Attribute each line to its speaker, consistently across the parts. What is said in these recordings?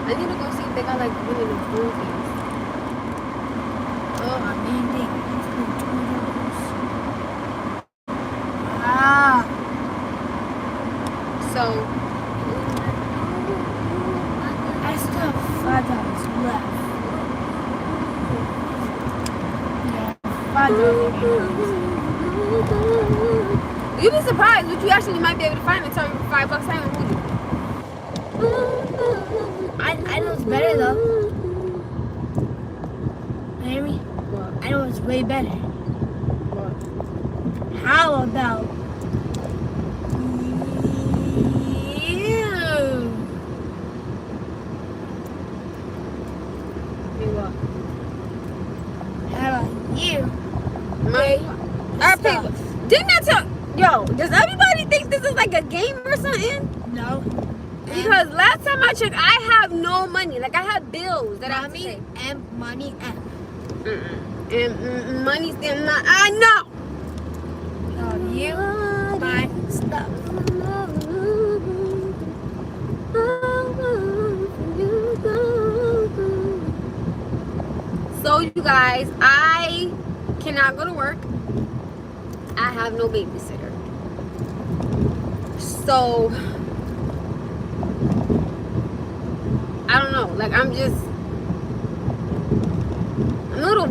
Speaker 1: I need to go see if they got like one of those movies.
Speaker 2: Oh, I mean, they Ah.
Speaker 1: So
Speaker 2: I still have $5 left. Yeah, $5.
Speaker 1: you'd be surprised what you actually might be able to find and tell you for $5. I ain't gonna
Speaker 2: I know it's better though. You hear me?
Speaker 1: What?
Speaker 2: I know it's way better.
Speaker 1: What?
Speaker 2: How about you?
Speaker 1: Me what?
Speaker 2: How about you?
Speaker 1: Money. Our people. Didn't I tell? Yo, does everybody think this is like a game or something?
Speaker 2: No.
Speaker 1: Because last time I checked, I have no money. Like I have bills that I have to pay.
Speaker 2: And money and
Speaker 1: And money's still not. I know.
Speaker 2: you buy stuff.
Speaker 1: So you guys, I cannot go to work. I have no babysitter. So I don't know. Like I'm a little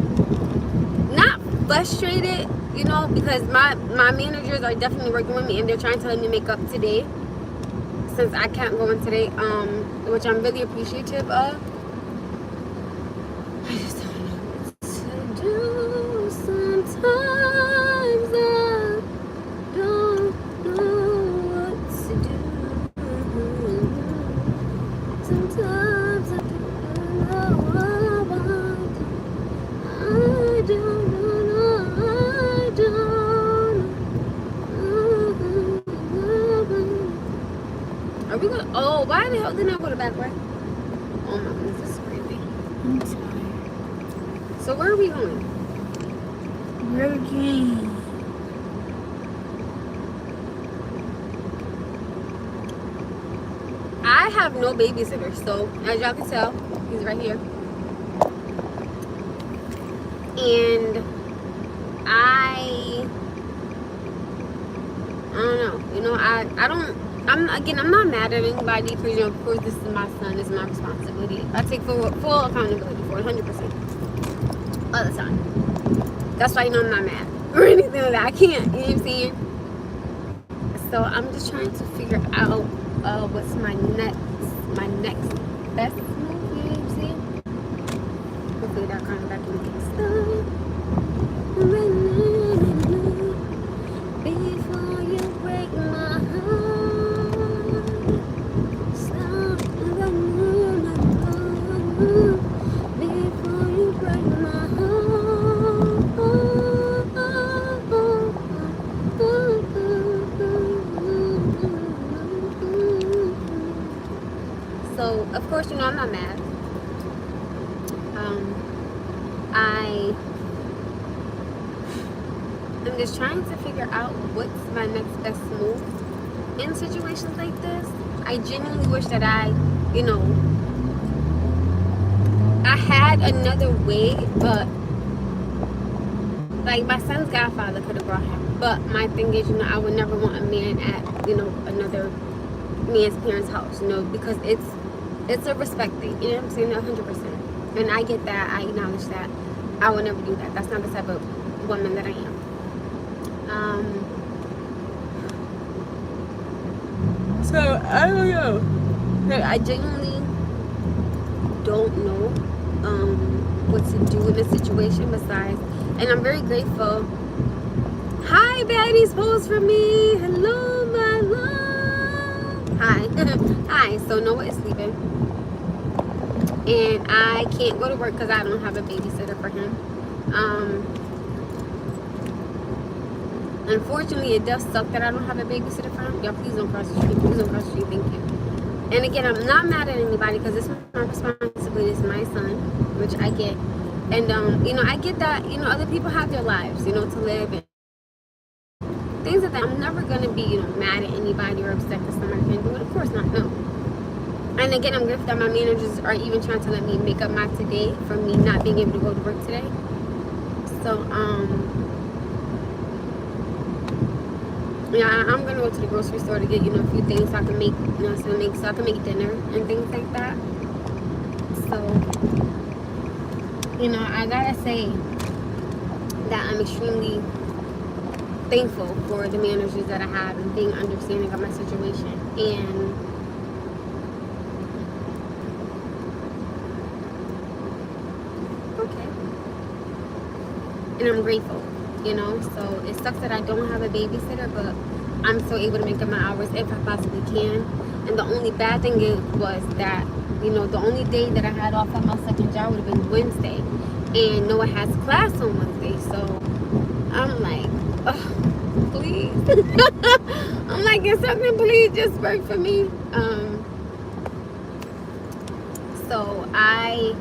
Speaker 1: not frustrated, you know, because my managers are definitely working with me and they're trying to let me make up today since I can't go in today, which I'm really appreciative of. I just don't know what to do. Sometimes I don't know what to do. Sometimes I don't know what I want. I don't know. I don't know. Are we going? Oh, why the hell didn't I go to back way? Oh my goodness, this is crazy.
Speaker 2: I'm tired.
Speaker 1: So where are we going?
Speaker 2: Burger King.
Speaker 1: I have no babysitter, so as y'all can tell, he's right here. And I don't know. You know, I'm not mad at anybody because, you know, of course, this is my son. It's my responsibility. I take full accountability for it 100% all the time. That's why, you know, I'm not mad or anything like that. I can't. You know what I'm saying? So I'm just trying to figure out what's my next best move. You know what I'm saying? Hopefully that kind of back in the stuff. Before you break my heart, stop the moon. Before you break my heart. So of course, you know, I'm not mad. I'm just trying to figure out what's my next best move in situations like this. I genuinely wish that I had another way, but like my son's godfather could have brought him. But my thing is, you know, I would never want a man at, you know, another man's parents' house, you know, because it's a respect thing. You know what I'm saying? 100%. And I get that. I acknowledge that. I would never do that. That's not the type of woman that I am. So I don't know. I genuinely don't know what to do in this situation besides, and I'm very grateful. Hi, baddies, pose for me. Hello, my love. Hi. Hi. So Noah is sleeping, and I can't go to work because I don't have a babysitter for him. Unfortunately, it does suck that I don't have a babysitter for him. Y'all, please don't cross the street. Please don't cross the street. Thank you. And again, I'm not mad at anybody because it's my responsibility. It's my son, which I get. And, you know, I get that, you know, other people have their lives, you know, to live and things like that. I'm never going to be, you know, mad at anybody or upset because somebody can't do it. Of course not, no. And again, I'm grateful that my managers are even trying to let me make up my today for me not being able to go to work today. So, yeah, I'm gonna go to the grocery store to get, you know, a few things so I can make, you know, so I can make dinner and things like that. So, you know, I gotta say that I'm extremely thankful for the managers that I have and being understanding of my situation. And okay, and I'm grateful, you know. So it sucks that I don't have a babysitter, but I'm still able to make up my hours if I possibly can. And the only bad thing was that, you know, the only day that I had off at my second job would have been Wednesday, and Noah has class on Wednesday. So I'm like, oh, please. I'm like, can something please just work for me? So I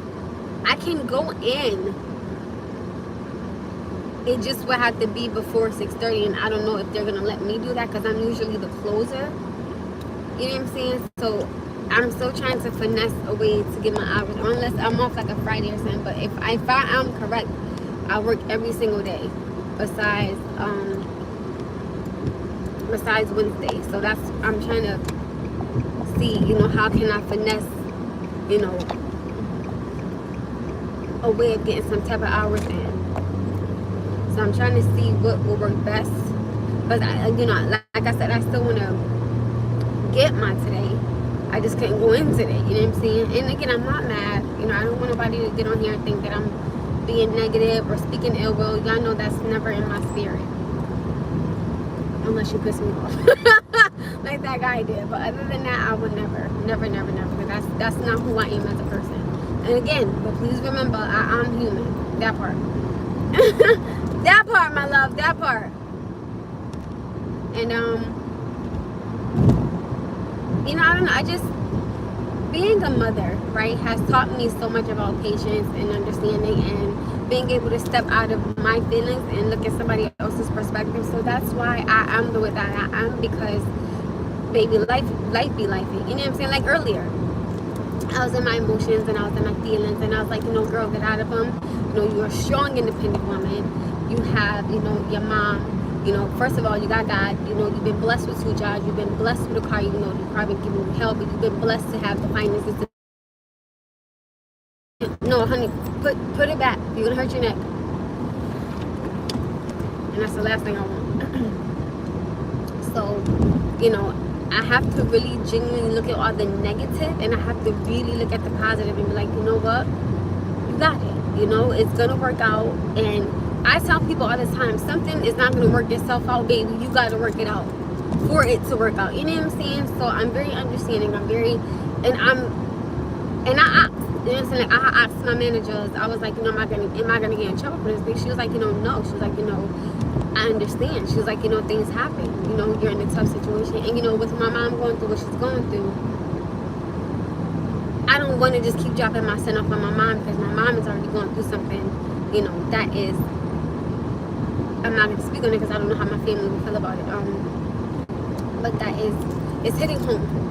Speaker 1: can go in. It just would have to be before 6:30, and I don't know if they're gonna let me do that because I'm usually the closer. You know what I'm saying? So I'm still trying to finesse a way to get my hours, unless I'm off like a Friday or something. But if I am correct, I work every single day besides Wednesday. So that's, I'm trying to see, you know, how can I finesse, you know, a way of getting some type of hours in. So I'm trying to see what will work best. But I, you know, like I said, I still want to get my today. I just couldn't go in today. You know what I'm saying? And again, I'm not mad. You know, I don't want nobody to get on here and think that I'm being negative or speaking ill will. Y'all know that's never in my spirit. Unless you piss me off. Like that guy did. But other than that, I would never. Because that's not who I am as a person. And again, but please remember, I'm human. That part. That part, my love. That part. And, you know, I don't know. I just, being a mother, right, has taught me so much about patience and understanding and being able to step out of my feelings and look at somebody else's perspective. So that's why I am the way that I am, because baby, life be life. You know what I'm saying? Like earlier, I was in my emotions and I was in my feelings, and I was like, you know, girl, get out of them. You know, you're a strong, independent woman. You have, you know, your mom. You know, first of all, you got God. You know, you've been blessed with 2 jobs. You've been blessed with a car. You know, you've probably given you help, but you've been blessed to have the finances to. No, honey, put it back. You're gonna hurt your neck, and that's the last thing I want. So, you know, I have to really genuinely look at all the negative, and I have to really look at the positive and be like, you know what, you got it. You know, it's gonna work out. And I tell people all the time, something is not gonna work itself out, baby. You gotta work it out for it to work out. You know what I'm saying? So I'm very understanding. I you know what I'm saying? Like, I asked my managers, I was like, you know, am I gonna get in trouble for this thing? She was like, you know, no. She was like, you know, I understand. She was like, you know, things happen. You know, you're in a tough situation. And, you know, with my mom going through what she's going through, I don't want to just keep dropping my son off on my mom, because my mom is already going through something, you know, that is, I'm not going to speak on it because I don't know how my family will feel about it. But that is, it's hitting home.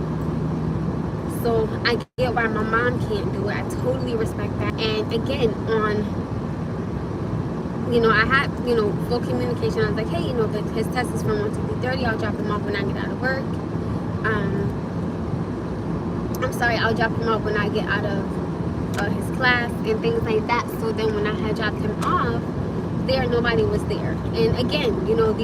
Speaker 1: So I get why my mom can't do it. I totally respect that. And again, you know, I had, you know, full communication. I was like, hey, you know, his test is from 1 to 3:30. I'll drop him off when I get out of work. I'll drop him off when I get out of his class and things like that. So then when I had dropped him off, nobody was there. And again, you know,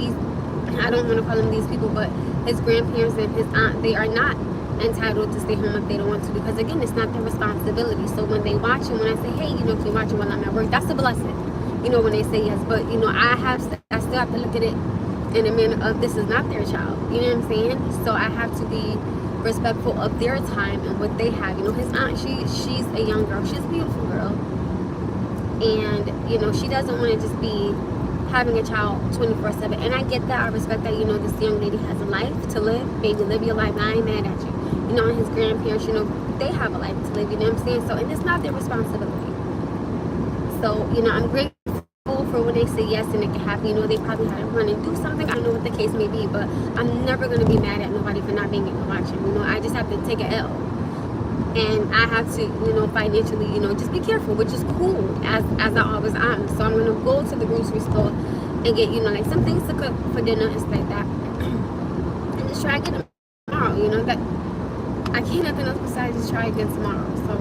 Speaker 1: I don't want to call them these people, but his grandparents and his aunt, they are not entitled to stay home if they don't want to, because again, it's not their responsibility. So when they watch him, when I say, hey, you know, can you watch him while I'm at work, that's a blessing, you know, when they say yes. But you know, I still have to look at it in a manner of, this is not their child, you know what I'm saying? So I have to be respectful of their time and what they have. You know, his aunt, she's a young girl, she's a beautiful girl, and you know, she doesn't want to just be having a child 24/7. And I get that, I respect that. You know, this young lady has a life to live. Baby, live your life. I ain't mad at you. You know, and his grandparents, you know, they have a life to live, you know what I'm saying? So, and it's not their responsibility. So, you know, I'm grateful for when they say yes and it can happen. You know, they probably had to run and do something. I know what the case may be, but I'm never going to be mad at nobody for not being able to watch him. You know, I just have to take an L. and I have to, financially, just be careful, which is cool, as I always am. So I'm gonna go to the grocery store and get, like some things to cook for dinner and stuff like that, and just try again tomorrow. That I can't nothing else besides just try again tomorrow. So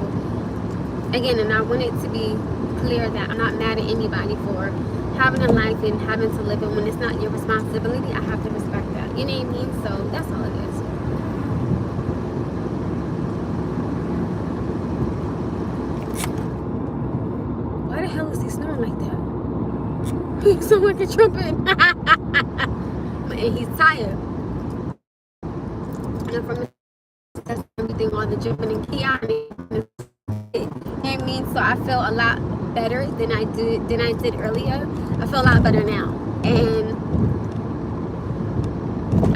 Speaker 1: again, and I want it to be clear that I'm not mad at anybody for having a life and having to live it. When it's not your responsibility, I have to respect that. You know what I mean? So that's all it is. Why the hell is he snoring like that? He sounds like a trumpet. And he's tired. And from everything, all the jumping and chaotic. You know what I mean? So I feel a lot better than I did earlier. I feel a lot better now. And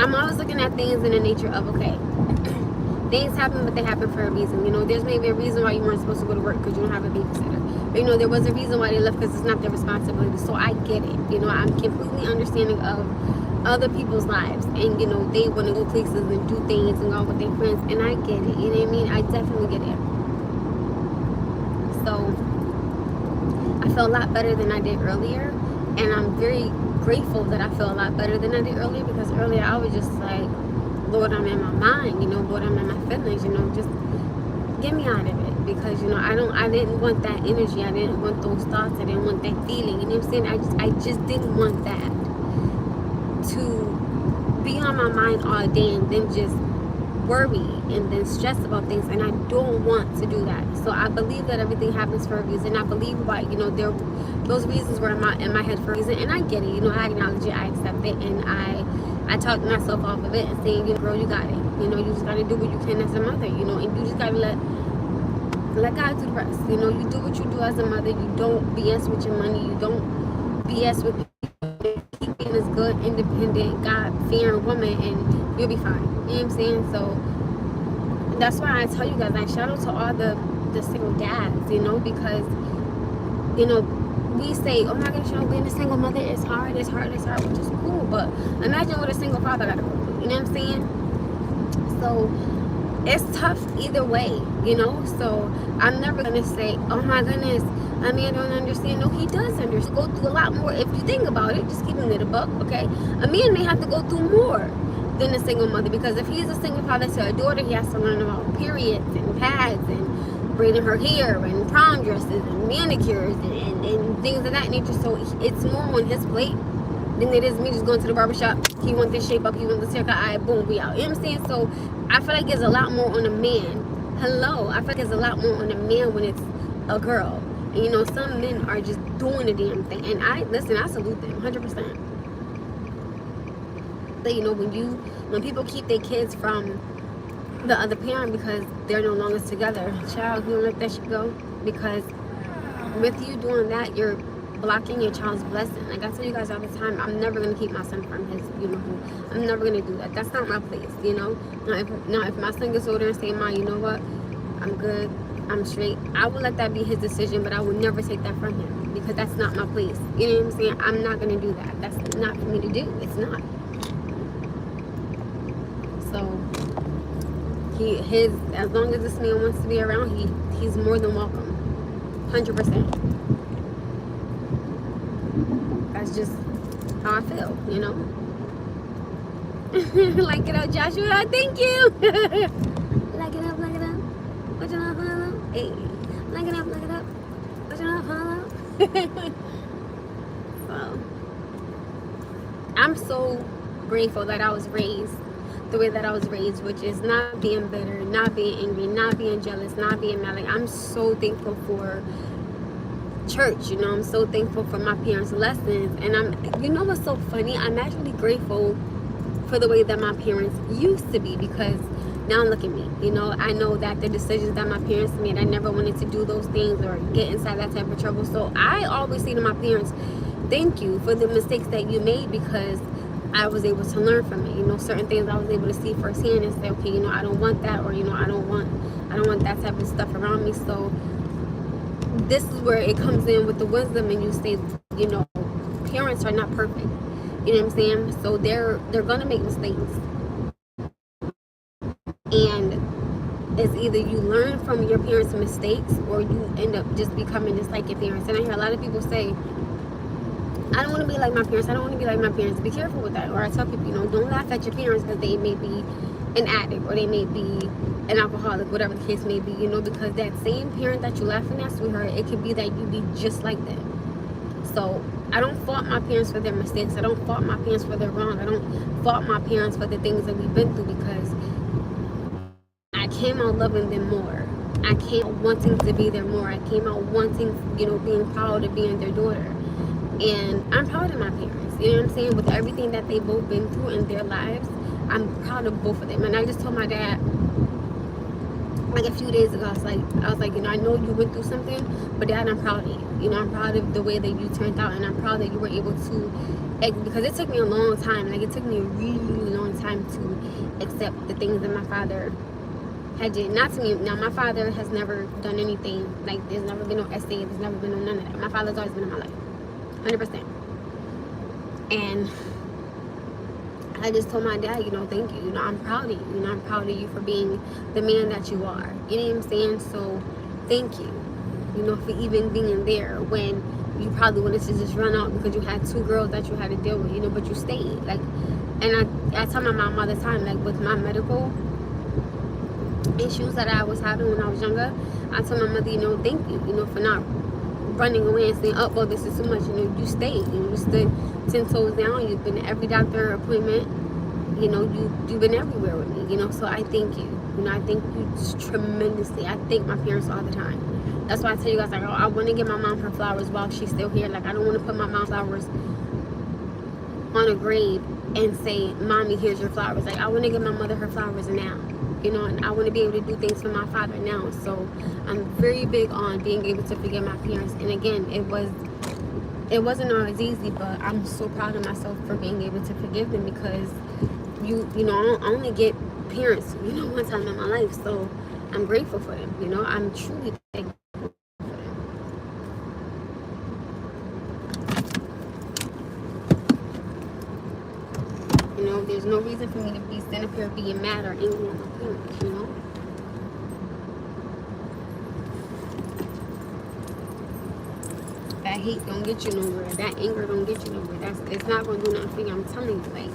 Speaker 1: I'm always looking at things in the nature of, okay, things happen, but they happen for a reason. There's maybe a reason why you weren't supposed to go to work because you don't have a babysitter. But there was a reason why they left because it's not their responsibility. So I get it. I'm completely understanding of other people's lives, and they want to go places and do things and go out with their friends, and I get it. You know what I mean? I definitely get it. So I feel a lot better than I did earlier, and I'm very grateful that I feel a lot better than I did earlier, because earlier I was just like, Lord, I'm in my mind, Lord, I'm in my feelings, just get me out of it, because I didn't want that energy, I didn't want those thoughts, I didn't want that feeling, you know what I'm saying? I just didn't want that to be on my mind all day and then just worry and then stress about things, and I don't want to do that. So I believe that everything happens for a reason. I believe why those reasons were in my head for a reason, and I get it. I acknowledge it, I accept it, and I talk myself off of it and saying, girl, you got it. You just gotta do what you can as a mother, and you just gotta let God do the rest. You do what you do as a mother. You don't BS with your money. You don't BS with people. Keep being this good, independent, God-fearing woman, and you'll be fine. You know what I'm saying? So that's why I tell you guys, like, shout out to all the single dads, because, we say, oh my gosh, being a single mother is hard, which is cool, but imagine what a single father got to go through, you know what I'm saying? So it's tough either way, so I'm never going to say, oh my goodness, I don't understand. No, he does understand. Go through a lot more. If you think about it, just keeping it a buck, okay? A man may have to go through more than a single mother, because if he's a single father to a daughter, he has to learn about periods and pads and braiding her hair and prom dresses and manicures and things of that nature. So it's more on his plate than it is me just going to the barbershop. He wants this shape up, he wants this haircut, all right, boom, we out. You know what I'm saying? So I feel like there's a lot more on a man. I feel like there's a lot more on a man when it's a girl. And some men are just doing the damn thing. And I salute them 100%. But when people keep their kids from the other parent because they're no longer together, child, you don't let that shit go, because with you doing that, you're blocking your child's blessing. Like I tell you guys all the time, I'm never gonna keep my son from his, I'm never gonna do that. That's not my place, Now if my son gets older and say, Ma, you know what, I'm good, I'm straight, I will let that be his decision, but I will never take that from him, because that's not my place. You know what I'm saying? I'm not gonna do that. That's not for me to do. It's not. So as long as this man wants to be around, he's more than welcome. 100%. That's just how I feel, Like it up, Joshua. Thank you. Like it up. What you know, follow? Hey, like it up. What you know, follow? So I'm so grateful that I was raised the way that I was raised, which is not being bitter, not being angry, not being jealous, not being mad. Like, I'm so thankful for church, I'm so thankful for my parents' lessons, and what's so funny? I'm actually grateful for the way that my parents used to be, because now look at me, I know that the decisions that my parents made, I never wanted to do those things or get inside that type of trouble. So I always say to my parents, thank you for the mistakes that you made, because I was able to learn from it. Certain things I was able to see firsthand and say, okay, I don't want that, or I don't want that type of stuff around me. So this is where it comes in with the wisdom, and you say, parents are not perfect. You know what I'm saying? So they're gonna make mistakes, and It's either you learn from your parents' mistakes or you end up just becoming just like your parents. And I hear a lot of people say, I don't want to be like my parents. I don't want to be like my parents. Be careful with that. Or I tell people, don't laugh at your parents because they may be an addict or they may be an alcoholic, whatever the case may be, because that same parent that you're laughing at, sweetheart, it could be that you be just like them. So I don't fault my parents for their mistakes. I don't fault my parents for their wrong. I don't fault my parents for the things that we've been through, because I came out loving them more. I came out wanting to be there more. I came out wanting, being proud of being their daughter. And I'm proud of my parents. You know what I'm saying? With everything that they both been through in their lives, I'm proud of both of them. And I just told my dad, like a few days ago, I was like, I know you went through something, but Dad, I'm proud of you. I'm proud of the way that you turned out, and I'm proud that you were able to, because it took me a long time. Like, it took me a really, really long time to accept the things that my father had did. Not to me. Now, my father has never done anything. Like, there's never been no essay. There's never been no none of that. My father's always been in my life. 100%. And I just told my dad, thank you. I'm proud of you. I'm proud of you for being the man that you are. You know what I'm saying? So thank you, for even being there when you probably wanted to just run out because you had 2 girls that you had to deal with, but you stayed. Like, and I tell my mom all the time, like, with my medical issues that I was having when I was younger, I tell my mother, thank you, for not running away and saying, oh, well, this is too much. You stayed. You stood 10 toes down. You've been to every doctor appointment. You've been everywhere with me. So I thank you. I thank you tremendously. I thank my parents all the time. That's why I tell you guys, like, I want to give my mom her flowers while she's still here. Like, I don't want to put my mom's flowers on a grave and say, Mommy, here's your flowers. Like, I want to give my mother her flowers now. And I want to be able to do things for my father now. So I'm very big on being able to forgive my parents. And again, it wasn't always easy, but I'm so proud of myself for being able to forgive them, because I only get parents, one time in my life. So I'm grateful for them. I'm truly thankful for them. There's no reason for me to be standing up here being mad or angry at my parents, That hate don't get you nowhere. That anger don't get you nowhere. It's not gonna do nothing for you. I'm telling you, like,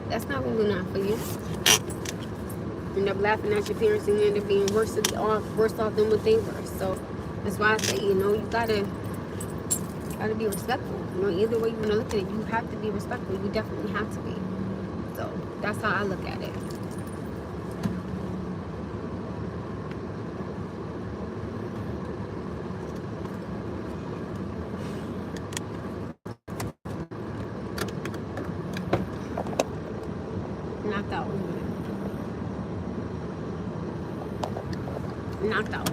Speaker 1: that's not gonna do nothing for you. You end up laughing at your parents and you end up being worse off than what they were. So that's why I say, you gotta be respectful. Either way you wanna look at it, you have to be respectful. You definitely have to be. So that's how I look at it. Knocked out. Knocked out.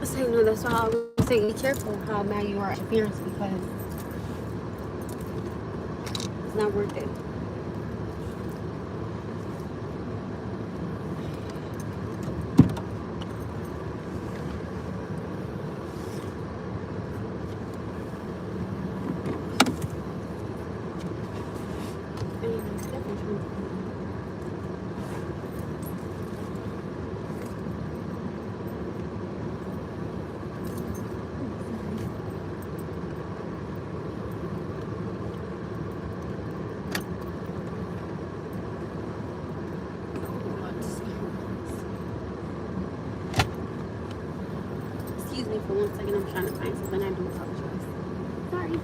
Speaker 1: So, that's why I always say, be careful how mad you are at your parents, because it's not worth it. excuse me for 1 second. I'm trying to find something. I do apologize. Sorry.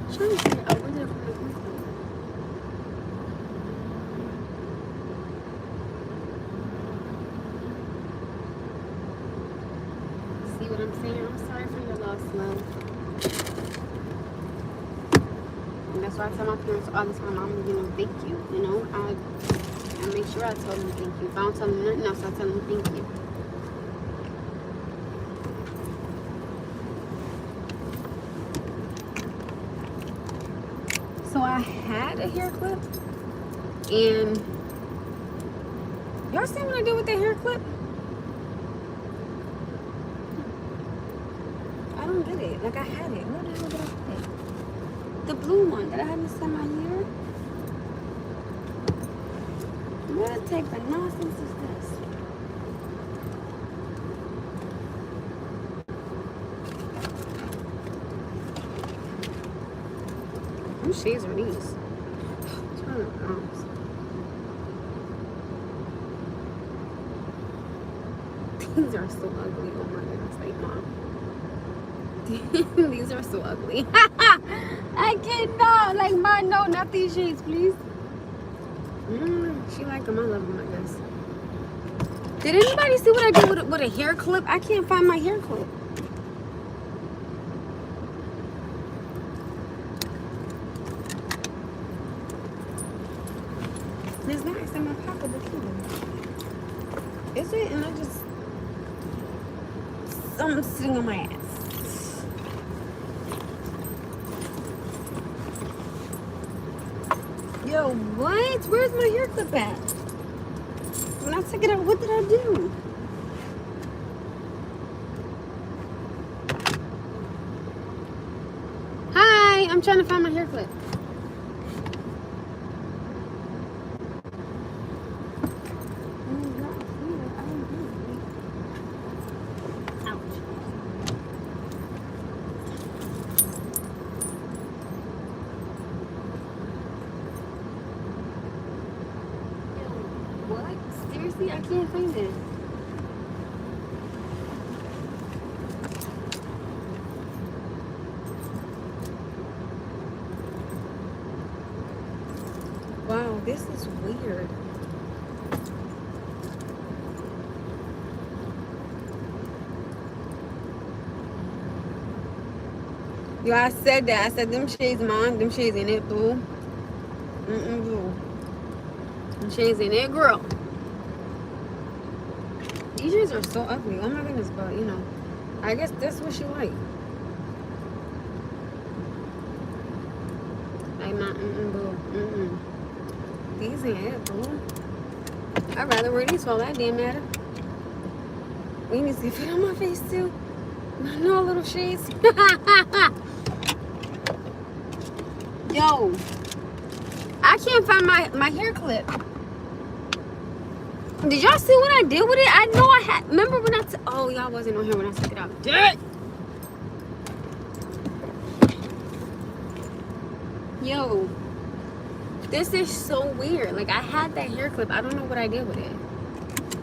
Speaker 1: I'm trying to figure out where did I put my phone? See what I'm saying? I'm sorry for your loss, love. And that's why I tell my parents all the time, thank you. I make sure I tell them thank you. If I don't tell them nothing else, I tell them thank you. So I had a hair clip, and y'all see what I did with the hair clip? I don't get it. Like, I had it. Where the hell did I put it? The blue one that I had inside my hair. What type of nonsense is this? Whose shades are these? Turn around. These are so ugly. Oh my goodness, like, Mom. These are so ugly. I cannot. Like, Mom, no, not these shades, please. She like them. I love them, I guess. Did anybody see what I did with a hair clip? I can't find my hair clip. It's nice in my pocketbook either. Is it? And I just... something sitting on my ass. Yo, what? Where's my hair clip at? When I took it out, what did I do? Hi, I'm trying to find my hair clip. Seriously, I can't find it. Wow, this is weird. Yo, I said that. I said them shades, Mom. Them shades ain't it, boo. Boo. Them shades ain't it, girl. These shades are so ugly. Oh my goodness, but I guess that's what she like. Like my boo. These ain't it, boo. I'd rather wear these for all that damn matter. We need to see fit on my face too. No little shades. Yo, I can't find my hair clip. Did y'all see what I did with it? I know I had. Remember when oh, y'all wasn't on here when I took it out. Dang. Yo, this is so weird. Like, I had that hair clip. I don't know what I did with it.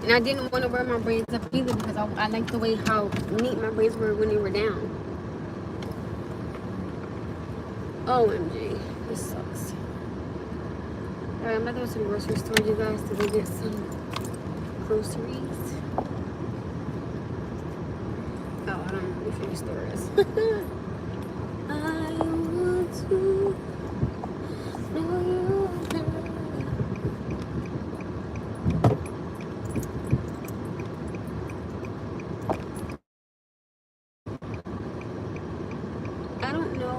Speaker 1: And I didn't want to wear my braids up either because I like the way how neat my braids were when they were down. OMG. This sucks. Alright, I'm about to go to the grocery store, you guys, to go get some groceries. Oh, I don't know which one the store is. I want to know you. I don't know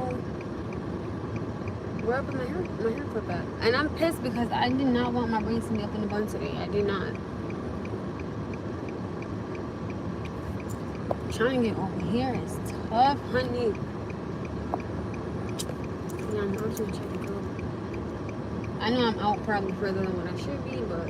Speaker 1: where I put my hair clip at. And I'm pissed because I did not want my braids to be up in the bun today. I did not. Trying to get over here is tough, honey. Yeah, I'm just gonna check it out. I know I'm out probably further than what I should be, but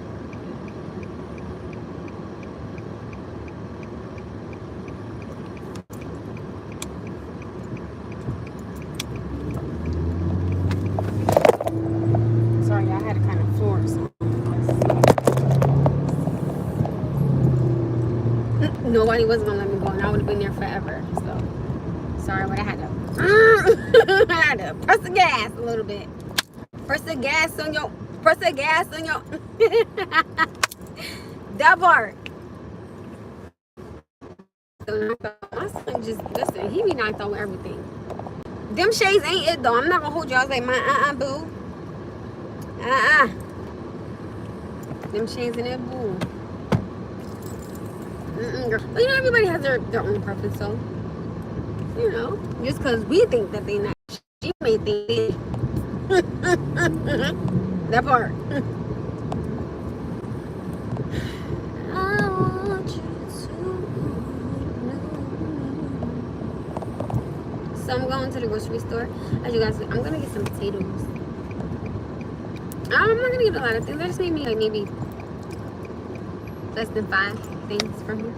Speaker 1: thought he wasn't gonna let me go, and I would have been there forever. So sorry, but I had to. I had to press the gas a little bit. Press the gas on your. Press the gas on your. That part. My son just listen. He be knocked out with everything. Them shades ain't it though. I'm not gonna hold you. I was like, my boo. Them shades in it, boo. Girl. But you know, everybody has their own preference, so you know, just because we think that they not, she may think they. That part. I want you to know. So I'm going to the grocery store. As you guys, I'm gonna get some potatoes. I'm not gonna get a lot of things. I just need me like maybe less than 5 things from here.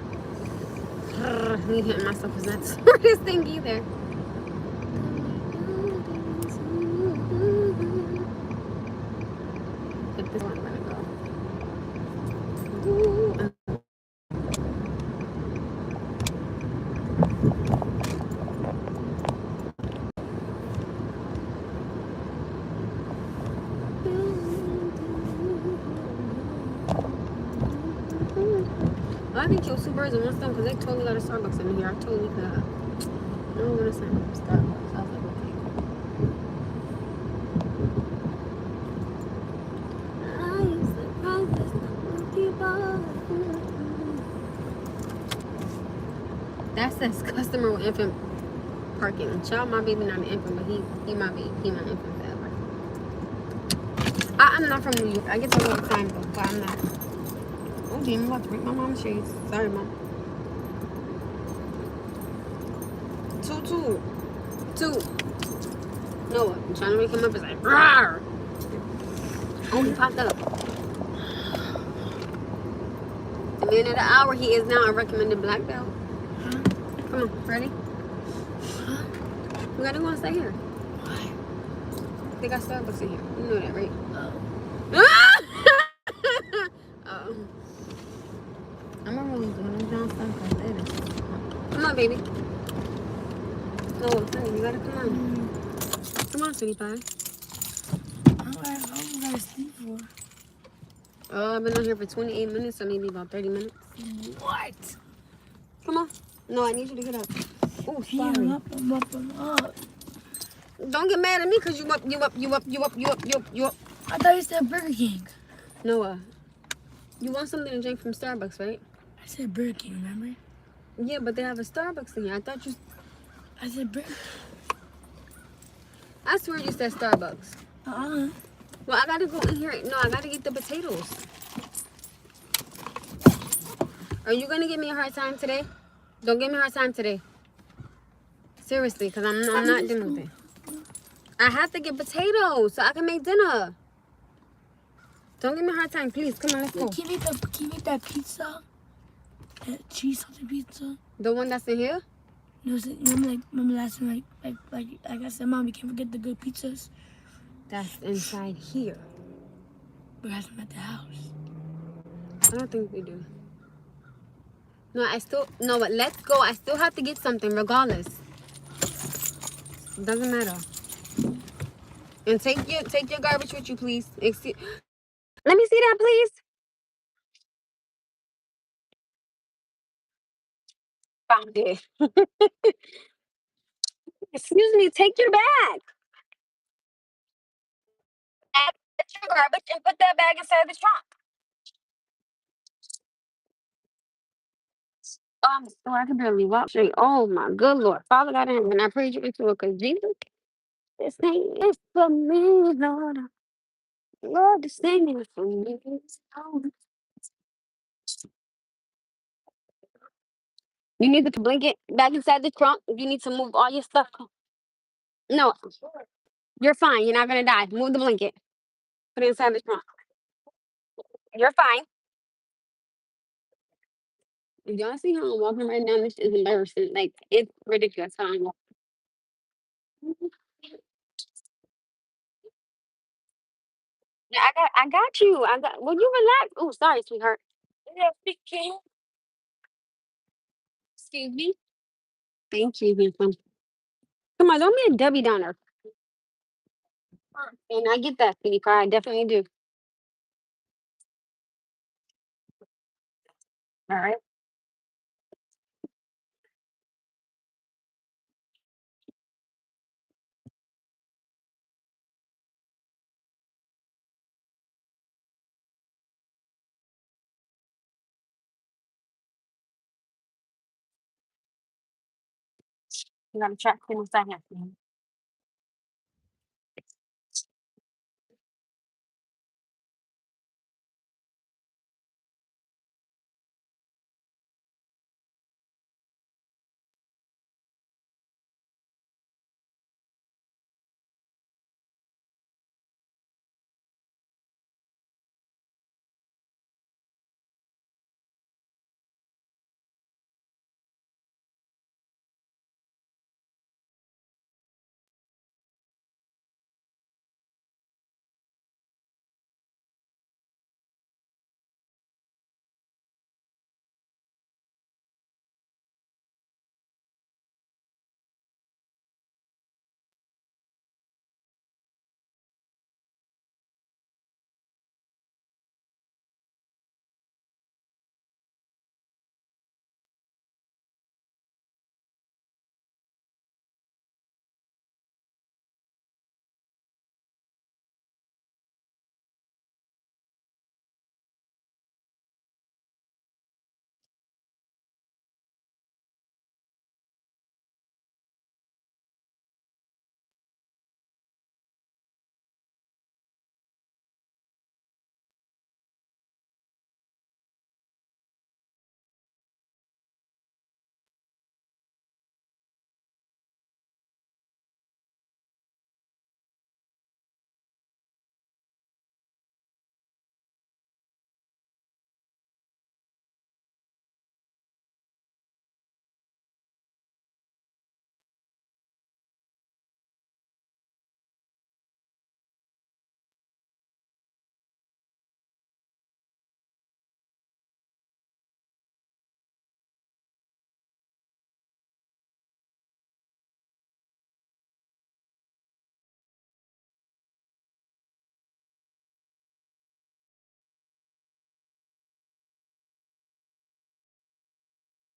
Speaker 1: Me hitting myself was not the smartest thing either. If this one gonna go. I can kill 2 birds with one stone because they totally got a Starbucks in here. I totally could. I don't want to sign up for Starbucks. I was like, okay. I used to practice people. That says customer with infant parking. Child, my baby not an infant, but he my baby. He my infant forever. I'm not from New York. I get to all the time though, but I'm not. Oh damn, I'm about to break my mom's shades. Sorry, mom. Two. No, I'm trying to wake him up. It's like, rawr. Oh, he popped up. The man of the hour, he is now a recommended black belt. Come on, ready? We gotta go and stay here.
Speaker 2: Why?
Speaker 1: They got Starbucks in here. You know that, right? Oh. I'm gonna really doing them down stuff like this. Come on, baby. No, honey, you gotta come on. Come on, sweetie pie.
Speaker 2: How long have I sleep for?
Speaker 1: I've been on here for 28 minutes, so maybe about 30 minutes.
Speaker 2: What?
Speaker 1: Come on. No, I need you to get up. Oh,
Speaker 2: Yeah,
Speaker 1: sorry.
Speaker 2: I'm up.
Speaker 1: Don't get mad at me because you up.
Speaker 2: I thought you said Burger King.
Speaker 1: Noah, you want something to drink from Starbucks, right?
Speaker 2: I said Burger King, remember?
Speaker 1: Yeah, but they have a Starbucks in here. I thought you...
Speaker 2: I said Burger King.
Speaker 1: I swear you said Starbucks.
Speaker 2: Uh-uh.
Speaker 1: Well, I gotta go in here. No, I gotta get the potatoes. Are you gonna give me a hard time today? Don't give me a hard time today. Seriously, because I'm not dealing with it. I have to get potatoes so I can make dinner. Don't give me a hard time, please. Come on, let's go.
Speaker 2: Can you make that pizza? That cheese something pizza?
Speaker 1: The one that's in here?
Speaker 2: No, remember last time, like I said, Mom, you can't forget the good pizzas.
Speaker 1: That's inside here.
Speaker 2: But that's at the house.
Speaker 1: I don't think we do. No, but let's go. I still have to get something regardless. Doesn't matter. And take your garbage with you, please. Let me see that, please. Found it. Excuse me, take your bag. Get your garbage and put that bag inside the trunk. So I can barely walk straight. Oh my good Lord. Father God in heaven, I praise you into it because Jesus, this thing is for me, Lord. Lord, this thing is for me. Oh. You need to put the blanket back inside the trunk. You need to move all your stuff. No, you're fine. You're not gonna die. Move the blanket. Put it inside the trunk. You're fine. If y'all see how I'm walking right now, this is embarrassing. Like it's ridiculous how I'm walking. Yeah, I got you. Will you relax? Oh, sorry, sweetheart. Yeah, Excuse me. Thank you, handsome. Come on, don't be a Debbie Downer. And I get that, sweetie pie. I definitely do. All right. You gotta check in a second.